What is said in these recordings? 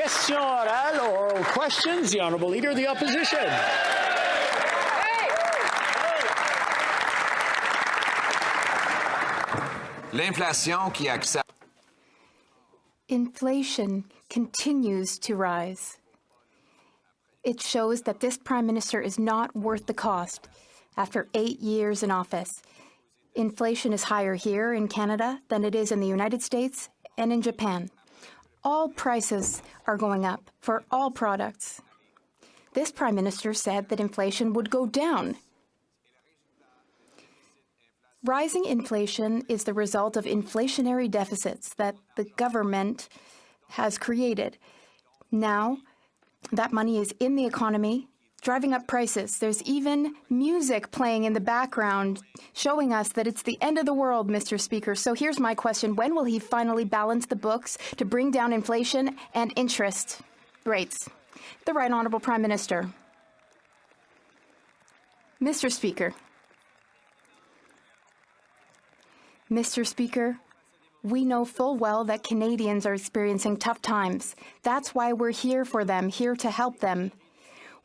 Question orale, oral questions. The Honourable Leader of the Opposition. L'inflation qui accèle. Inflation continues to rise. It shows that this Prime Minister is not worth the cost after 8 years in office. Inflation is higher here in Canada than it is in the United States and in Japan. All prices are going up for all products. This Prime Minister said that inflation would go down. Rising inflation is the result of inflationary deficits that the government has created. Now, that money is in the economy, driving up prices. There's even music playing in the background, showing us that it's the end of the world, Mr. Speaker. So here's my question. When will he finally balance the books to bring down inflation and interest rates? The Right Honourable Prime Minister. Mr. Speaker. Mr. Speaker, we know full well that Canadians are experiencing tough times. That's why we're here for them, here to help them.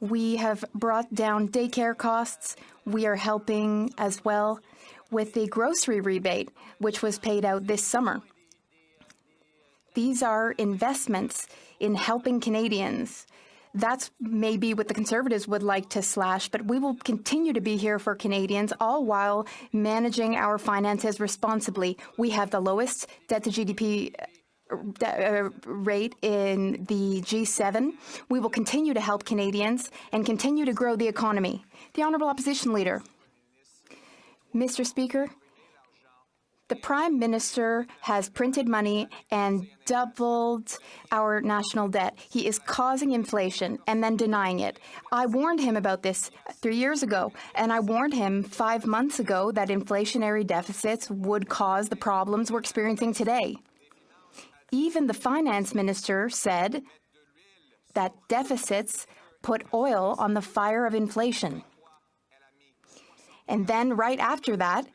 We have brought down daycare costs. We are helping as well with the grocery rebate, which was paid out this summer. These are investments in helping Canadians. That's maybe what the Conservatives would like to slash, but we will continue to be here for Canadians, all while managing our finances responsibly. We have the lowest debt-to-GDP rate in the G7. We will continue to help Canadians and continue to grow the economy. The Honourable Opposition Leader. Mr. Speaker, the Prime Minister has printed money and doubled our national debt. He is causing inflation and then denying it. I warned him about this 3 years ago, and I warned him 5 months ago that inflationary deficits would cause the problems we're experiencing today. Even the Finance Minister said that deficits put oil on the fire of inflation. And then right after that,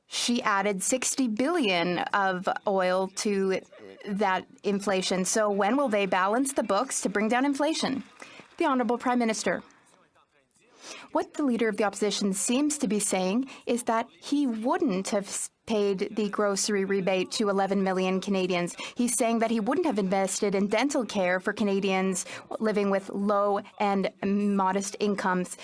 she added 60 billion of oil to that inflation. So when will they balance the books to bring down inflation? The Honourable Prime Minister. What the Leader of the Opposition seems to be saying is that he wouldn't have paid the grocery rebate to 11 million Canadians. He's saying that he wouldn't have invested in dental care for Canadians living with low and modest incomes.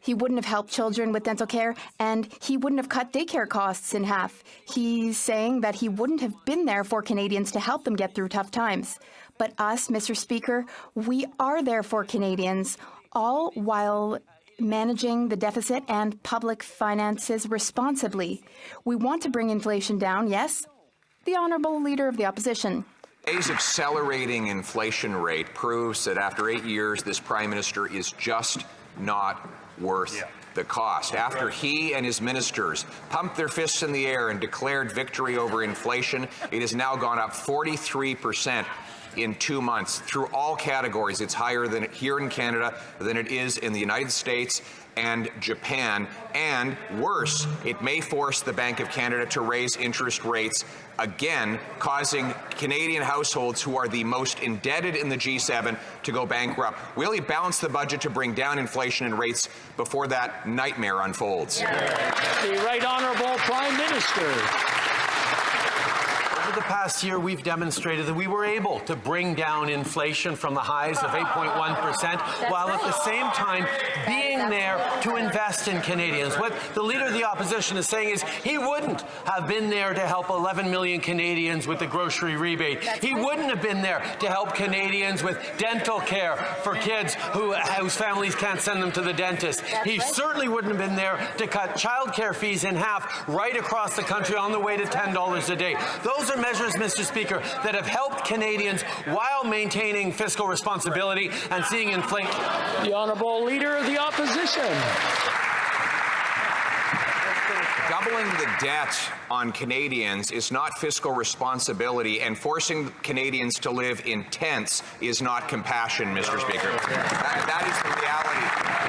He wouldn't have helped children with dental care, and he wouldn't have cut daycare costs in half. He's saying that he wouldn't have been there for Canadians to help them get through tough times. But us, Mr. Speaker, we are there for Canadians, all while managing the deficit and public finances responsibly. We want to bring inflation down, yes? The Honourable Leader of the Opposition. Today's accelerating inflation rate proves that after 8 years, this Prime Minister is just not worth the cost. After he and his ministers pumped their fists in the air and declared victory over inflation, it has now gone up 43% in 2 months. Through all categories, it's higher than here in Canada than it is in the United States and Japan. And worse, it may force the Bank of Canada to raise interest rates again, causing Canadian households who are the most indebted in the G7 to go bankrupt. Will he balance the budget to bring down inflation and rates before that nightmare unfolds? The Right Honourable Prime Minister. Over the past year, we've demonstrated that we were able to bring down inflation from the highs of 8.1%, while at the same time being there to invest in Canadians. What the Leader of the Opposition is saying is he wouldn't have been there to help 11 million Canadians with the grocery rebate. He wouldn't have been there to help Canadians with dental care for kids whose families can't send them to the dentist. He certainly wouldn't have been there to cut childcare fees in half right across the country on the way to $10 a day. Those are measures, Mr. Speaker, that have helped Canadians while maintaining fiscal responsibility and seeing inflation. The Honourable Leader of the Opposition. Doubling the debt on Canadians is not fiscal responsibility, and forcing Canadians to live in tents is not compassion, Mr. Speaker. That is the reality.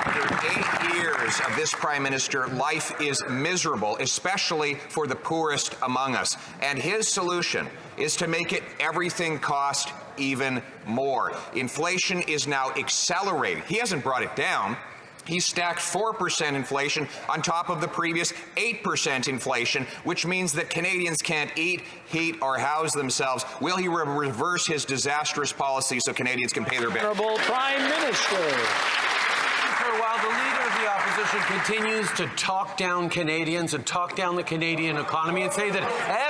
After 8 years of this Prime Minister, life is miserable, especially for the poorest among us. And his solution is to make everything cost even more. Inflation is now accelerating. He hasn't brought it down. He stacked 4% inflation on top of the previous 8% inflation, which means that Canadians can't eat, heat, or house themselves. Will he reverse his disastrous policy so Canadians can pay their bills? Honourable Prime Minister. While the leader of the opposition continues to talk down Canadians and talk down the Canadian economy and say that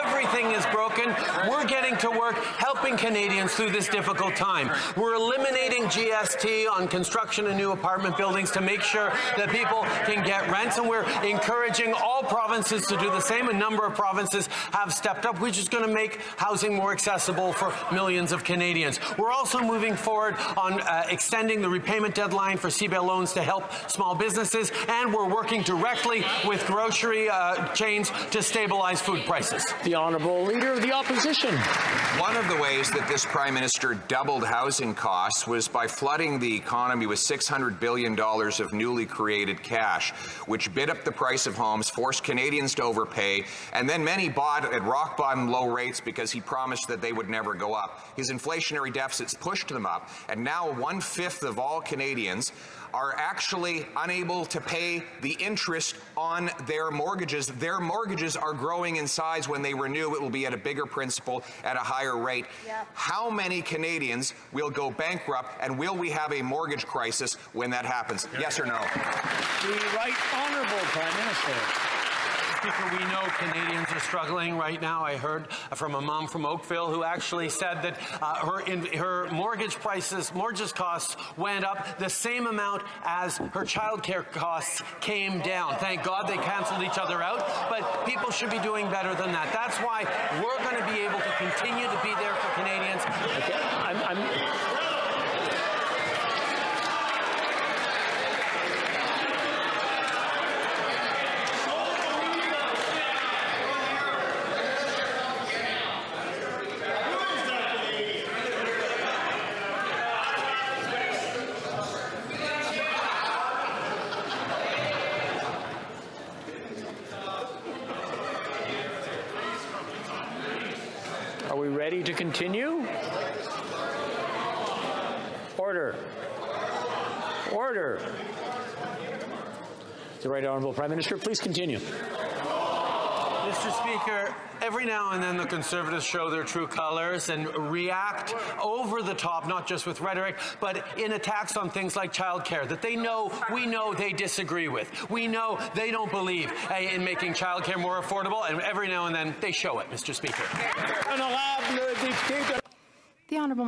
everything is broken, we're getting to work helping Canadians through this difficult time. We're eliminating GST on construction of new apartment buildings to make sure that people can get rents, and we're encouraging all provinces to do the same. A number of provinces have stepped up, which is going to make housing more accessible for millions of Canadians. We're also moving forward on extending the repayment deadline for CBA loans to help small businesses, and we're working directly with grocery chains to stabilize food prices. The Honourable Leader of the Opposition. One of the ways that this Prime Minister doubled housing costs was by flooding the economy with $600 billion of newly created cash, which bid up the price of homes, forced Canadians to overpay, and then many bought at rock-bottom low rates because he promised that they would never go up. His inflationary deficits pushed them up, and now 1/5 of all Canadians are actually unable to pay the interest on their mortgages. Their mortgages are growing in size. When they renew, it will be at a bigger principal at a higher rate. Yeah. How many Canadians will go bankrupt, and will we have a mortgage crisis when that happens? Yes or no? The Right Honourable Prime Minister. Speaker, we know Canadians are struggling right now. I heard from a mom from Oakville who actually said that her mortgage costs went up the same amount as her childcare costs came down. Thank God they canceled each other out, but people should be doing better than that. That's why we're going to be able to continue to be there for Canadians. Okay. Are we ready to continue? Order. Order. The Right Honourable Prime Minister, please continue. Mr. Speaker, every now and then the Conservatives show their true colors and react over the top, not just with rhetoric, but in attacks on things like childcare that we know they disagree with. We know they don't believe in making childcare more affordable, and every now and then they show it, Mr. Speaker. The Honourable